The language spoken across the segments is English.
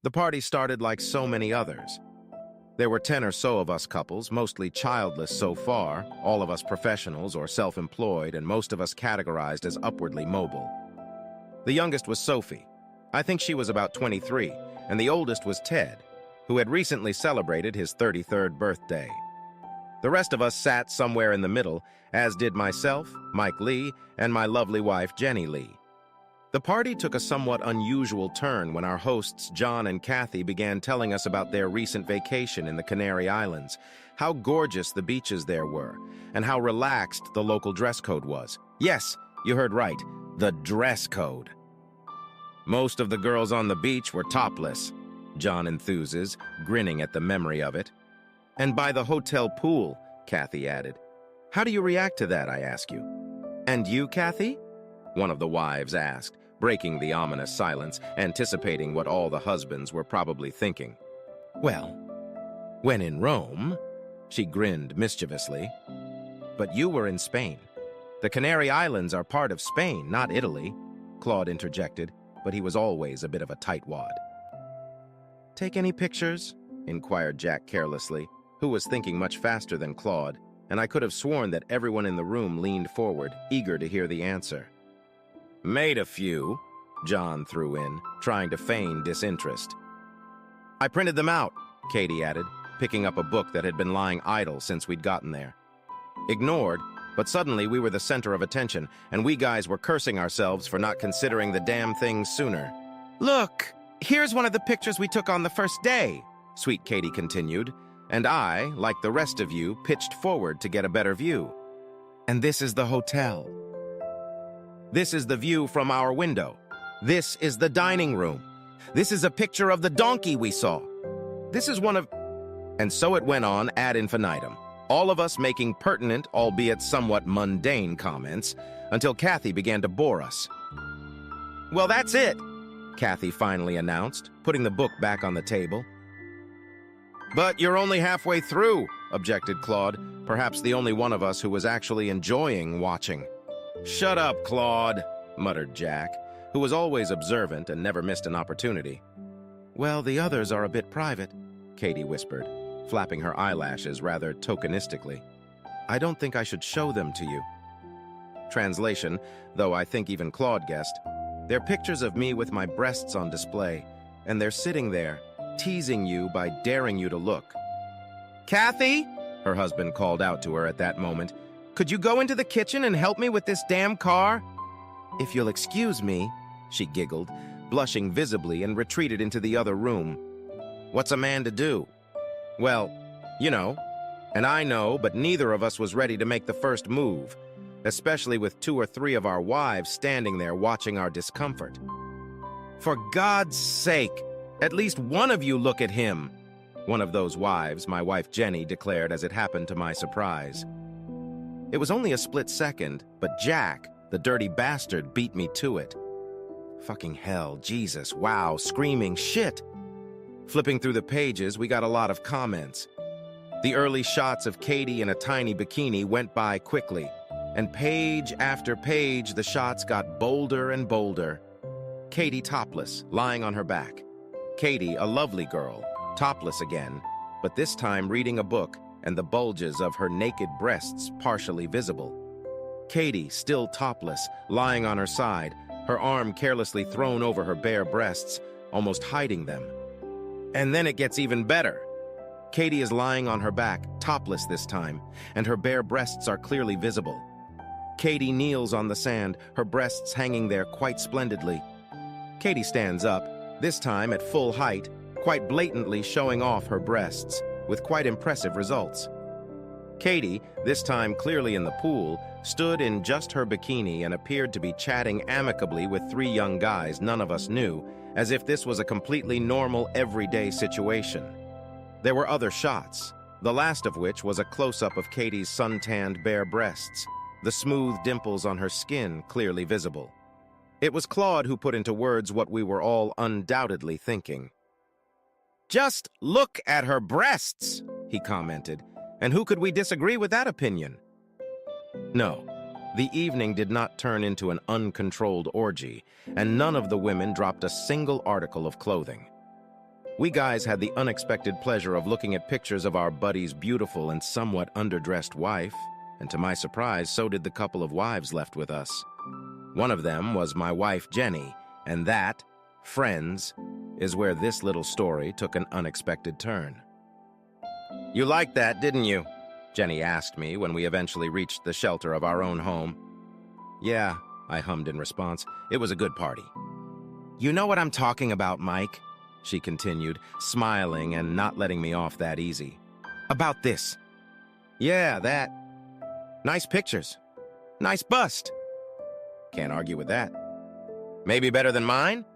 The party started like so many others. There were 10 or so of us couples, mostly childless so far, all of us professionals or self-employed, and most of us categorized as upwardly mobile. The youngest was Sophie. I think she was about 23, and the oldest was Ted, who had recently celebrated his 33rd birthday. The rest of us sat somewhere in the middle, as did myself, Mike Lee, and my lovely wife, Jenny Lee. The party took a somewhat unusual turn when our hosts, John and Kathy, began telling us about their recent vacation in the Canary Islands, how gorgeous the beaches there were, and how relaxed the local dress code was. Yes, you heard right, the dress code. Most of the girls on the beach were topless, John enthuses, grinning at the memory of it. And by the hotel pool, Kathy added. How do you react to that, I ask you? And you, Kathy? One of the wives asked, breaking the ominous silence, anticipating what all the husbands were probably thinking. Well, when in Rome, she grinned mischievously. But you were in Spain. The Canary Islands are part of Spain, not Italy, Claude interjected, but he was always a bit of a tightwad. Take any pictures? Inquired Jack carelessly, who was thinking much faster than Claude, and I could have sworn that everyone in the room leaned forward, eager to hear the answer. Made a few, John threw in, trying to feign disinterest. I printed them out, Katie added, picking up a book that had been lying idle since we'd gotten there. Ignored, but suddenly we were the center of attention, and we guys were cursing ourselves for not considering the damn thing sooner. Look, here's one of the pictures we took on the first day, Sweet Katie continued, and I, like the rest of you, pitched forward to get a better view. And this is the hotel. This is the view from our window. This is the dining room. This is a picture of the donkey we saw. This is one of... And so it went on ad infinitum, all of us making pertinent, albeit somewhat mundane comments, until Kathy began to bore us. Well, that's it, Kathy finally announced, putting the book back on the table. But you're only halfway through, objected Claude, perhaps the only one of us who was actually enjoying watching. Shut up, Claude, muttered Jack, who was always observant and never missed an opportunity. Well, the others are a bit private, Katie whispered, flapping her eyelashes rather tokenistically. I don't think I should show them to you. Translation, though I think even Claude guessed. They're pictures of me with my breasts on display, and they're sitting there, teasing you by daring you to look. Kathy, her husband called out to her at that moment, could you go into the kitchen and help me with this damn car? If you'll excuse me, she giggled, blushing visibly, and retreated into the other room. What's a man to do? Well, you know, and I know, but neither of us was ready to make the first move, especially with 2 or 3 of our wives standing there watching our discomfort. For God's sake, at least one of you look at him, one of those wives, my wife Jenny, declared as it happened to my surprise. It was only a split second, but Jack, the dirty bastard, beat me to it. Fucking hell, Jesus, wow, screaming shit. Flipping through the pages, we got a lot of comments. The early shots of Katie in a tiny bikini went by quickly, and page after page the shots got bolder and bolder. Katie topless, lying on her back. Katie, a lovely girl, topless again, but this time reading a book, and the bulges of her naked breasts partially visible. Katie, still topless, lying on her side, her arm carelessly thrown over her bare breasts, almost hiding them. And then it gets even better. Katie is lying on her back, topless this time, and her bare breasts are clearly visible. Katie kneels on the sand, her breasts hanging there quite splendidly. Katie stands up, this time at full height, quite blatantly showing off her breasts, with quite impressive results. Katie, this time clearly in the pool, stood in just her bikini and appeared to be chatting amicably with 3 young guys none of us knew, as if this was a completely normal, everyday situation. There were other shots, the last of which was a close-up of Katie's suntanned bare breasts, the smooth dimples on her skin clearly visible. It was Claude who put into words what we were all undoubtedly thinking. Just look at her breasts, he commented, and who could we disagree with that opinion? No, the evening did not turn into an uncontrolled orgy, and none of the women dropped a single article of clothing. We guys had the unexpected pleasure of looking at pictures of our buddy's beautiful and somewhat underdressed wife, and to my surprise, so did the couple of wives left with us. One of them was my wife, Jenny, and that, friends, is where this little story took an unexpected turn. "You liked that, didn't you?" Jenny asked me when we eventually reached the shelter of our own home. "Yeah," I hummed in response. "It was a good party." "You know what I'm talking about, Mike," she continued, smiling and not letting me off that easy. "About this." "Yeah, that. Nice pictures. Nice bust." "Can't argue with that." "Maybe better than mine?"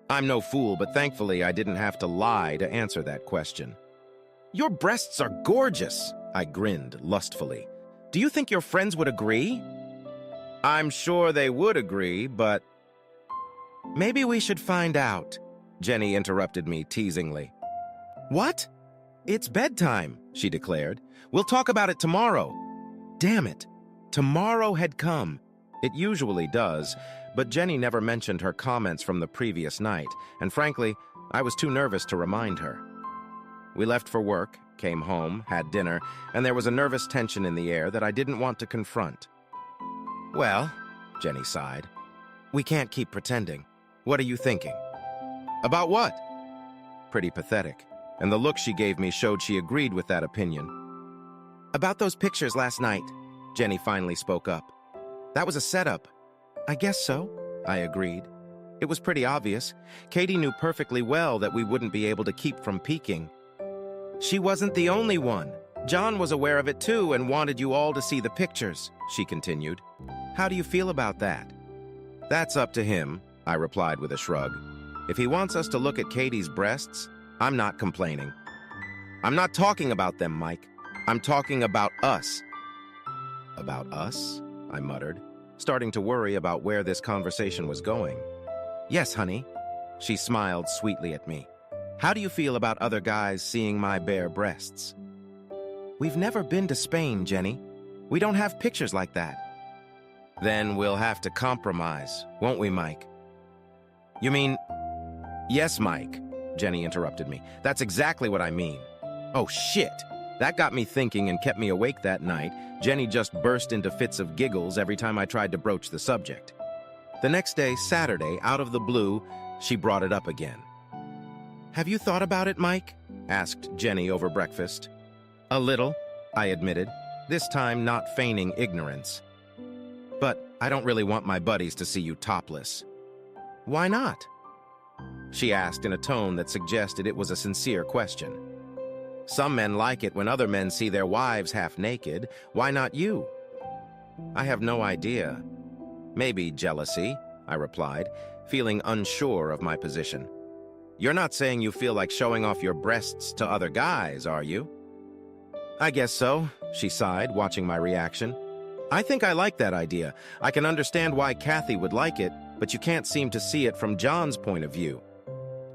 I'm no fool, but thankfully I didn't have to lie to answer that question. "Your breasts are gorgeous," I grinned lustfully. "Do you think your friends would agree?" "I'm sure they would agree, but—" "Maybe we should find out," Jenny interrupted me teasingly. "What? It's bedtime," she declared. "We'll talk about it tomorrow." Damn it. Tomorrow had come. It usually does, but Jenny never mentioned her comments from the previous night, and frankly, I was too nervous to remind her. We left for work, came home, had dinner, and there was a nervous tension in the air that I didn't want to confront. "Well," Jenny sighed, "we can't keep pretending. What are you thinking?" "About what?" Pretty pathetic, and the look she gave me showed she agreed with that opinion. "About those pictures last night," Jenny finally spoke up. "That was a setup." "I guess so," I agreed. It was pretty obvious. Katie knew perfectly well that we wouldn't be able to keep from peeking. "She wasn't the only one. John was aware of it too and wanted you all to see the pictures," she continued. "How do you feel about that?" "That's up to him," I replied with a shrug. "If he wants us to look at Katie's breasts, I'm not complaining." "I'm not talking about them, Mike. I'm talking about us." "About us?" I muttered, starting to worry about where this conversation was going. "Yes, honey." She smiled sweetly at me. "How do you feel about other guys seeing my bare breasts?" "We've never been to Spain, Jenny. We don't have pictures like that." "Then we'll have to compromise, won't we, Mike?" "You mean—" "Yes, Mike," Jenny interrupted me. "That's exactly what I mean." Oh, shit. That got me thinking and kept me awake that night. Jenny just burst into fits of giggles every time I tried to broach the subject. The next day, Saturday, out of the blue, she brought it up again. "Have you thought about it, Mike?" asked Jenny over breakfast. "A little," I admitted, this time not feigning ignorance. "But I don't really want my buddies to see you topless." "Why not?" she asked in a tone that suggested it was a sincere question. "Some men like it when other men see their wives half naked. Why not you?" "I have no idea. Maybe jealousy," I replied, feeling unsure of my position. "You're not saying you feel like showing off your breasts to other guys, are you?" "I guess so," she sighed, watching my reaction. "I think I like that idea. I can understand why Kathy would like it, but you can't seem to see it from John's point of view."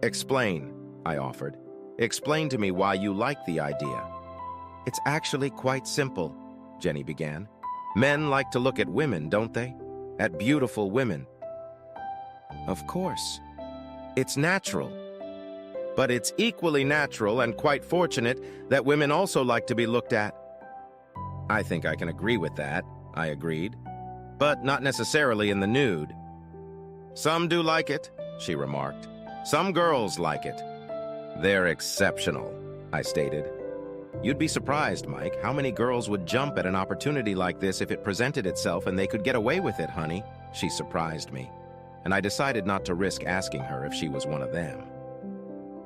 "Explain," I offered. "Explain to me why you like the idea." "It's actually quite simple," Jenny began. "Men like to look at women, don't they? At beautiful women." "Of course. It's natural. But it's equally natural and quite fortunate that women also like to be looked at." "I think I can agree with that," I agreed. "But not necessarily in the nude." "Some do like it," she remarked. "Some girls like it." "They're exceptional," I stated. "You'd be surprised, Mike, how many girls would jump at an opportunity like this if it presented itself and they could get away with it, honey." She surprised me, and I decided not to risk asking her if she was one of them.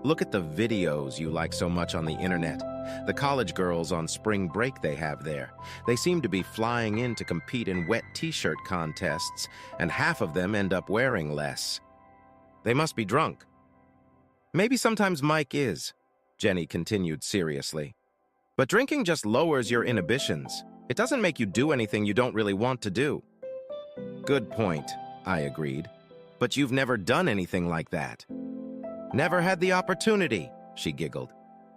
"Look at the videos you like so much on the internet. The college girls on spring break they have there. They seem to be flying in to compete in wet t-shirt contests, and half of them end up wearing less. They must be drunk." "Maybe sometimes Mike is," Jenny continued seriously. "But drinking just lowers your inhibitions. It doesn't make you do anything you don't really want to do." "Good point," I agreed. "But you've never done anything like that." "Never had the opportunity," she giggled.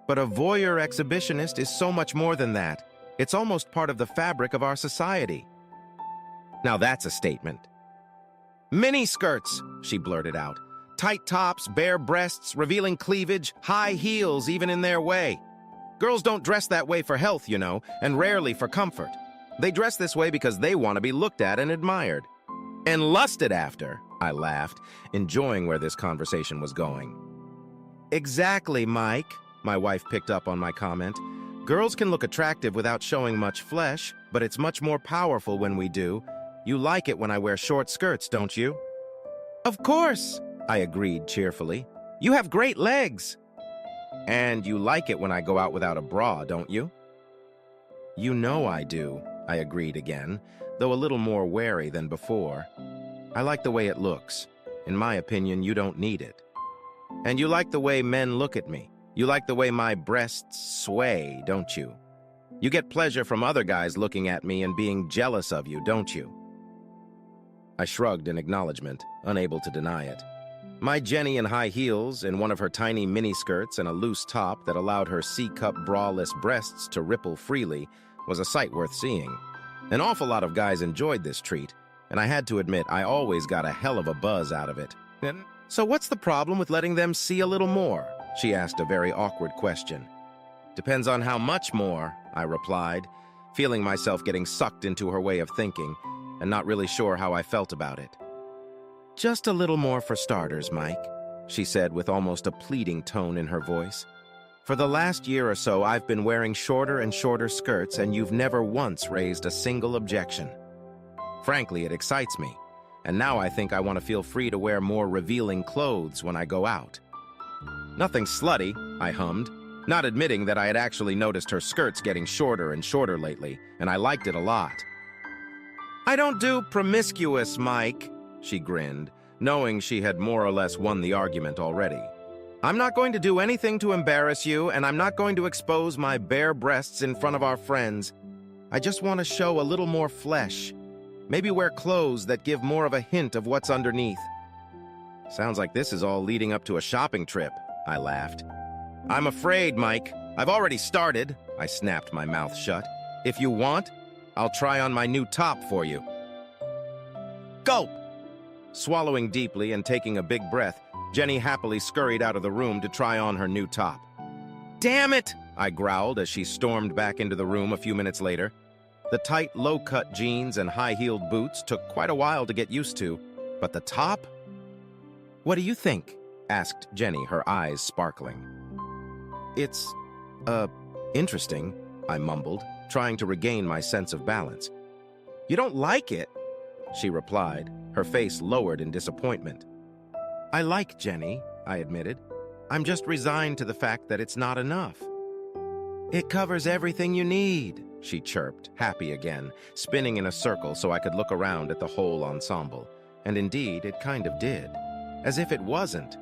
"But a voyeur exhibitionist is so much more than that. It's almost part of the fabric of our society." Now that's a statement. "Mini skirts," she blurted out. Tight tops, bare breasts, revealing cleavage, high heels even in their way. Girls don't dress that way for health, you know, and rarely for comfort. They dress this way because they want to be looked at and admired. And lusted after, I laughed, enjoying where this conversation was going. Exactly, Mike, my wife picked up on my comment. Girls can look attractive without showing much flesh, but it's much more powerful when we do. You like it when I wear short skirts, don't you? Of course, I agreed cheerfully. You have great legs. And you like it when I go out without a bra, don't you? You know I do, I agreed again, though a little more wary than before. I like the way it looks. In my opinion, you don't need it. And you like the way men look at me. You like the way my breasts sway, don't you? You get pleasure from other guys looking at me and being jealous of you, don't you? I shrugged in acknowledgement, unable to deny it. My Jenny in high heels, in one of her tiny miniskirts and a loose top that allowed her C-cup braless breasts to ripple freely, was a sight worth seeing. An awful lot of guys enjoyed this treat, and I had to admit I always got a hell of a buzz out of it. So what's the problem with letting them see a little more? She asked a very awkward question. Depends on how much more, I replied, feeling myself getting sucked into her way of thinking and not really sure how I felt about it. Just a little more for starters, Mike, she said with almost a pleading tone in her voice. For the last year or so, I've been wearing shorter and shorter skirts, and you've never once raised a single objection. Frankly, it excites me, and now I think I want to feel free to wear more revealing clothes when I go out. Nothing slutty, I hummed, not admitting that I had actually noticed her skirts getting shorter and shorter lately, and I liked it a lot. I don't do promiscuous, Mike, she grinned, knowing she had more or less won the argument already. I'm not going to do anything to embarrass you, and I'm not going to expose my bare breasts in front of our friends. I just want to show a little more flesh. Maybe wear clothes that give more of a hint of what's underneath. Sounds like this is all leading up to a shopping trip, I laughed. I'm afraid, Mike. I've already started, I snapped my mouth shut. If you want, I'll try on my new top for you. Gulp! Swallowing deeply and taking a big breath, Jenny happily scurried out of the room to try on her new top. Damn it! I growled as she stormed back into the room a few minutes later. The tight, low-cut jeans and high-heeled boots took quite a while to get used to, but the top? What do you think? Asked Jenny, her eyes sparkling. It's, interesting, I mumbled, trying to regain my sense of balance. You don't like it? She replied, her face lowered in disappointment. I like Jenny, I admitted. I'm just resigned to the fact that it's not enough. It covers everything you need, she chirped, happy again, spinning in a circle so I could look around at the whole ensemble. And indeed, it kind of did. As if it wasn't.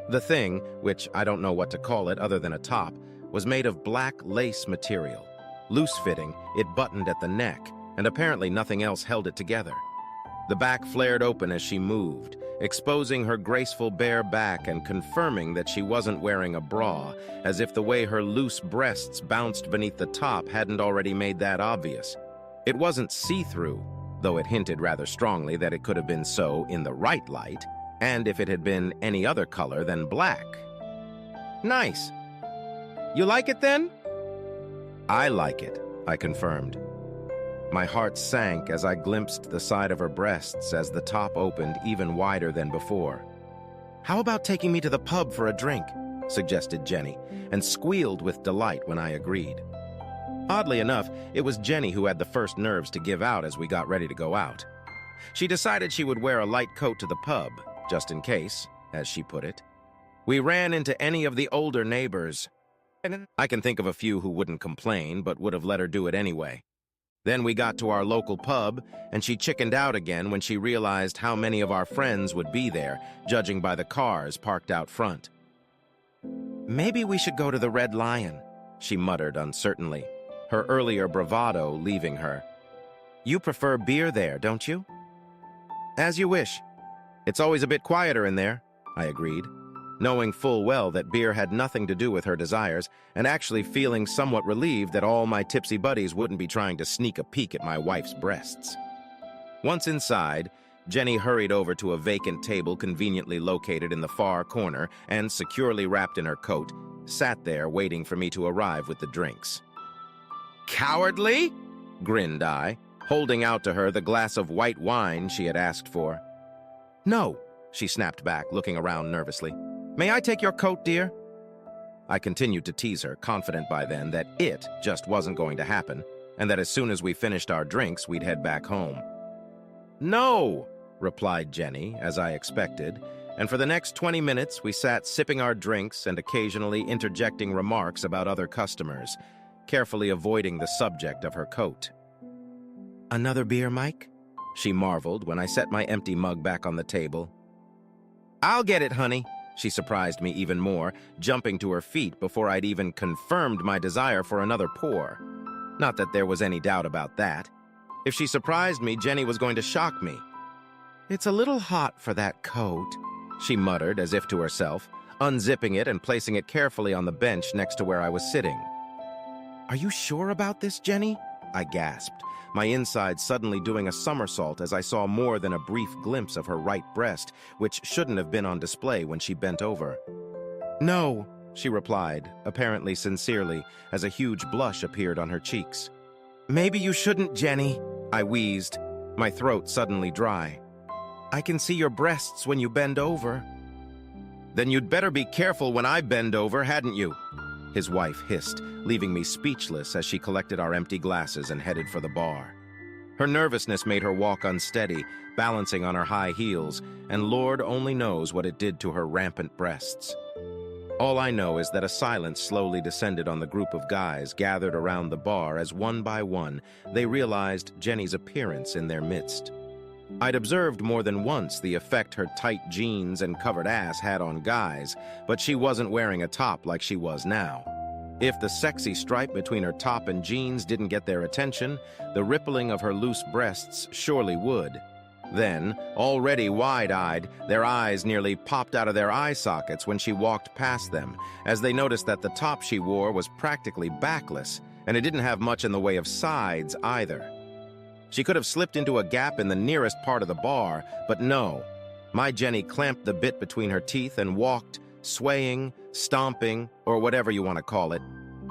The thing, which I don't know what to call it other than a top, was made of black lace material. Loose-fitting, it buttoned at the neck, and apparently nothing else held it together. The back flared open as she moved, exposing her graceful bare back and confirming that she wasn't wearing a bra, as if the way her loose breasts bounced beneath the top hadn't already made that obvious. It wasn't see-through, though it hinted rather strongly that it could have been so in the right light, and if it had been any other color than black. Nice. You like it then? I like it, I confirmed. My heart sank as I glimpsed the side of her breasts as the top opened even wider than before. How about taking me to the pub for a drink? Suggested Jenny, and squealed with delight when I agreed. Oddly enough, it was Jenny who had the first nerves to give out as we got ready to go out. She decided she would wear a light coat to the pub, just in case, as she put it. We ran into any of the older neighbors. I can think of a few who wouldn't complain, but would have let her do it anyway. Then we got to our local pub, and she chickened out again when she realized how many of our friends would be there, judging by the cars parked out front. Maybe we should go to the Red Lion, she muttered uncertainly, her earlier bravado leaving her. You prefer beer there, don't you? As you wish. It's always a bit quieter in there, I agreed, knowing full well that beer had nothing to do with her desires, and actually feeling somewhat relieved that all my tipsy buddies wouldn't be trying to sneak a peek at my wife's breasts. Once inside, Jenny hurried over to a vacant table conveniently located in the far corner and, securely wrapped in her coat, sat there waiting for me to arrive with the drinks. "Cowardly?" grinned I, holding out to her the glass of white wine she had asked for. "No," she snapped back, looking around nervously. "May I take your coat, dear?" I continued to tease her, confident by then that it just wasn't going to happen, and that as soon as we finished our drinks, we'd head back home. "No," replied Jenny, as I expected, and for the next 20 minutes we sat sipping our drinks and occasionally interjecting remarks about other customers, carefully avoiding the subject of her coat. "Another beer, Mike?" she marveled when I set my empty mug back on the table. "I'll get it, honey." She surprised me even more, jumping to her feet before I'd even confirmed my desire for another pour. Not that there was any doubt about that. If she surprised me, Jenny was going to shock me. "It's a little hot for that coat," she muttered as if to herself, unzipping it and placing it carefully on the bench next to where I was sitting. "Are you sure about this, Jenny?" I gasped, my insides suddenly doing a somersault as I saw more than a brief glimpse of her right breast, which shouldn't have been on display when she bent over. "No," she replied, apparently sincerely, as a huge blush appeared on her cheeks. "Maybe you shouldn't, Jenny," I wheezed, my throat suddenly dry. "I can see your breasts when you bend over." "Then you'd better be careful when I bend over, hadn't you?" his wife hissed, leaving me speechless as she collected our empty glasses and headed for the bar. Her nervousness made her walk unsteady, balancing on her high heels, and Lord only knows what it did to her rampant breasts. All I know is that a silence slowly descended on the group of guys gathered around the bar as one by one they realized Jenny's appearance in their midst. I'd observed more than once the effect her tight jeans and covered ass had on guys, but she wasn't wearing a top like she was now. If the sexy stripe between her top and jeans didn't get their attention, the rippling of her loose breasts surely would. Then, already wide-eyed, their eyes nearly popped out of their eye sockets when she walked past them, as they noticed that the top she wore was practically backless, and it didn't have much in the way of sides either. She could have slipped into a gap in the nearest part of the bar, but no. My Jenny clamped the bit between her teeth and walked, swaying, stomping, or whatever you want to call it,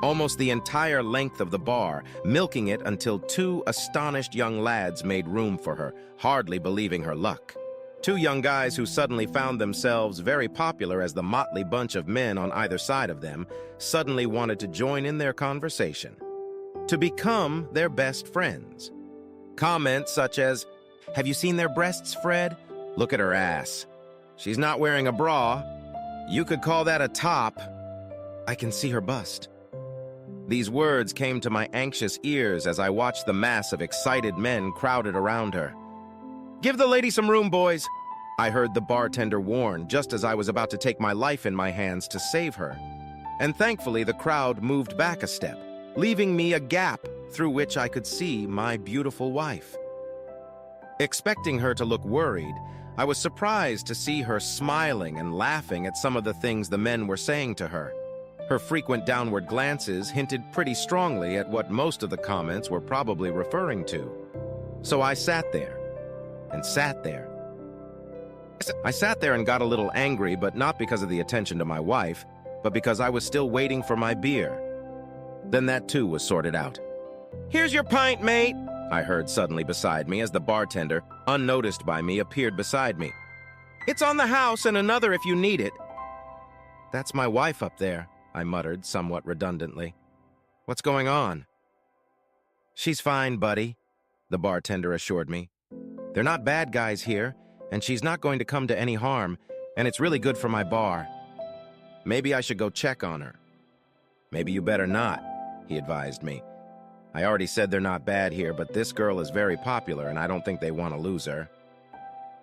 almost the entire length of the bar, milking it until two astonished young lads made room for her, hardly believing her luck. Two young guys who suddenly found themselves very popular as the motley bunch of men on either side of them suddenly wanted to join in their conversation, to become their best friends. Comments such as, "Have you seen their breasts, Fred? Look at her ass. She's not wearing a bra. You could call that a top. I can see her bust." These words came to my anxious ears as I watched the mass of excited men crowded around her. "Give the lady some room, boys," I heard the bartender warn just as I was about to take my life in my hands to save her. And thankfully the crowd moved back a step, leaving me a gap through which I could see my beautiful wife. Expecting her to look worried, I was surprised to see her smiling and laughing at some of the things the men were saying to her. Her frequent downward glances hinted pretty strongly at what most of the comments were probably referring to. So I sat there, and sat there. I sat there and got a little angry, but not because of the attention to my wife, but because I was still waiting for my beer. Then that too was sorted out. "Here's your pint, mate," I heard suddenly beside me as the bartender, unnoticed by me, appeared beside me. "It's on the house and another if you need it." "That's my wife up there," I muttered somewhat redundantly. "What's going on?" "She's fine, buddy," the bartender assured me. "They're not bad guys here, and she's not going to come to any harm, and it's really good for my bar. Maybe I should go check on her." "Maybe you better not," he advised me. "I already said they're not bad here, but this girl is very popular, and I don't think they want to lose her."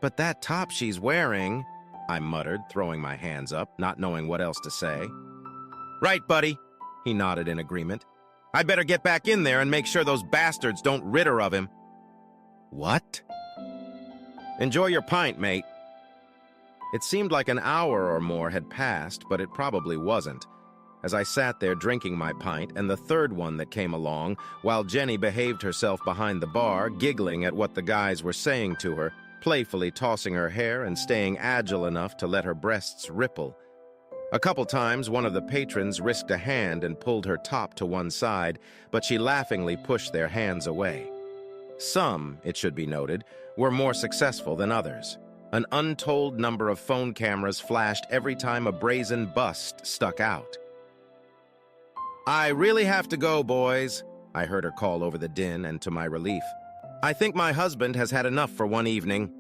"But that top she's wearing," I muttered, throwing my hands up, not knowing what else to say. "Right, buddy," he nodded in agreement. "I better get back in there and make sure those bastards don't rid her of him." "What?" "Enjoy your pint, mate." It seemed like an hour or more had passed, but it probably wasn't, as I sat there drinking my pint and the third one that came along, while Jenny behaved herself behind the bar, giggling at what the guys were saying to her, playfully tossing her hair and staying agile enough to let her breasts ripple. A couple times, one of the patrons risked a hand and pulled her top to one side, but she laughingly pushed their hands away. Some, it should be noted, were more successful than others. An untold number of phone cameras flashed every time a brazen bust stuck out. "I really have to go, boys," I heard her call over the din, and to my relief, "I think my husband has had enough for one evening."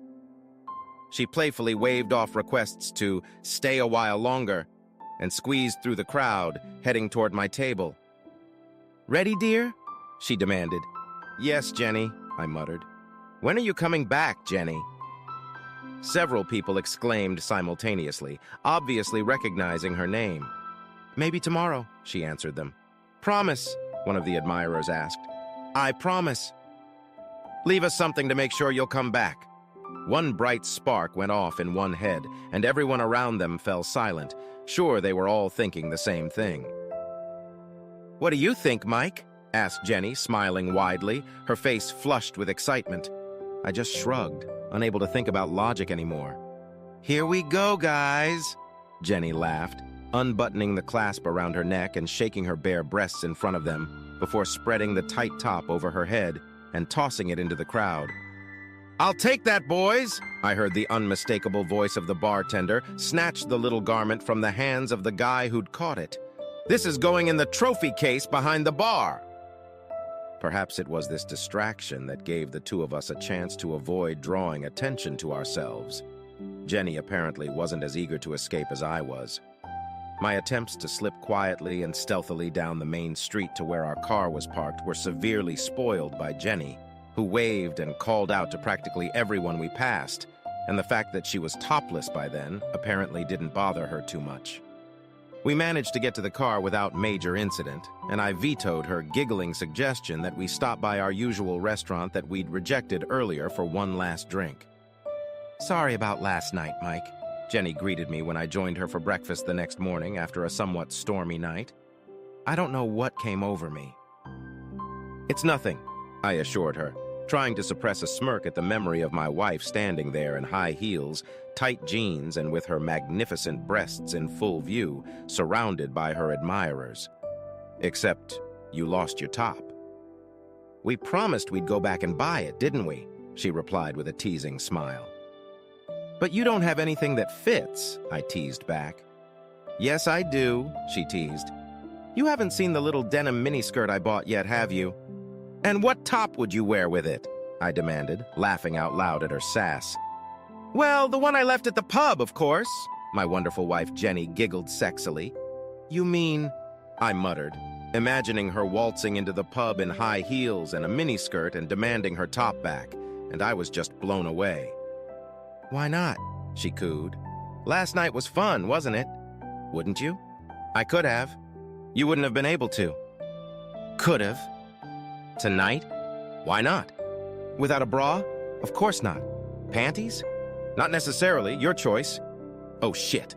She playfully waved off requests to stay a while longer and squeezed through the crowd, heading toward my table. "Ready, dear?" she demanded. "Yes, Jenny," I muttered. "When are you coming back, Jenny?" Several people exclaimed simultaneously, obviously recognizing her name. "Maybe tomorrow," she answered them. "Promise," one of the admirers asked. "I promise." "Leave us something to make sure you'll come back." One bright spark went off in one head, and everyone around them fell silent. Sure, they were all thinking the same thing. "What do you think, Mike?" asked Jenny, smiling widely, her face flushed with excitement. I just shrugged, unable to think about logic anymore. "Here we go, guys," Jenny laughed, unbuttoning the clasp around her neck and shaking her bare breasts in front of them, before spreading the tight top over her head and tossing it into the crowd. "I'll take that, boys," I heard the unmistakable voice of the bartender snatch the little garment from the hands of the guy who'd caught it. "This is going in the trophy case behind the bar." Perhaps it was this distraction that gave the two of us a chance to avoid drawing attention to ourselves. Jenny apparently wasn't as eager to escape as I was. My attempts to slip quietly and stealthily down the main street to where our car was parked were severely spoiled by Jenny, who waved and called out to practically everyone we passed, and the fact that she was topless by then apparently didn't bother her too much. We managed to get to the car without major incident, and I vetoed her giggling suggestion that we stop by our usual restaurant that we'd rejected earlier for one last drink. "Sorry about last night, Mike," Jenny greeted me when I joined her for breakfast the next morning after a somewhat stormy night. "I don't know what came over me." "It's nothing," I assured her, trying to suppress a smirk at the memory of my wife standing there in high heels, tight jeans, and with her magnificent breasts in full view, surrounded by her admirers. "Except you lost your top." "We promised we'd go back and buy it, didn't we?" she replied with a teasing smile. "But you don't have anything that fits," I teased back. "Yes, I do," she teased. "You haven't seen the little denim miniskirt I bought yet, have you?" "And what top would you wear with it?" I demanded, laughing out loud at her sass. "Well, the one I left at the pub, of course," my wonderful wife Jenny giggled sexily. "You mean," I muttered, imagining her waltzing into the pub in high heels and a miniskirt and demanding her top back, and I was just blown away. "Why not?" she cooed. "Last night was fun, wasn't it?" "Wouldn't you?" "I could have. You wouldn't have been able to." "Could have." "Tonight?" "Why not?" "Without a bra?" "Of course not." "Panties?" "Not necessarily. Your choice." "Oh, shit."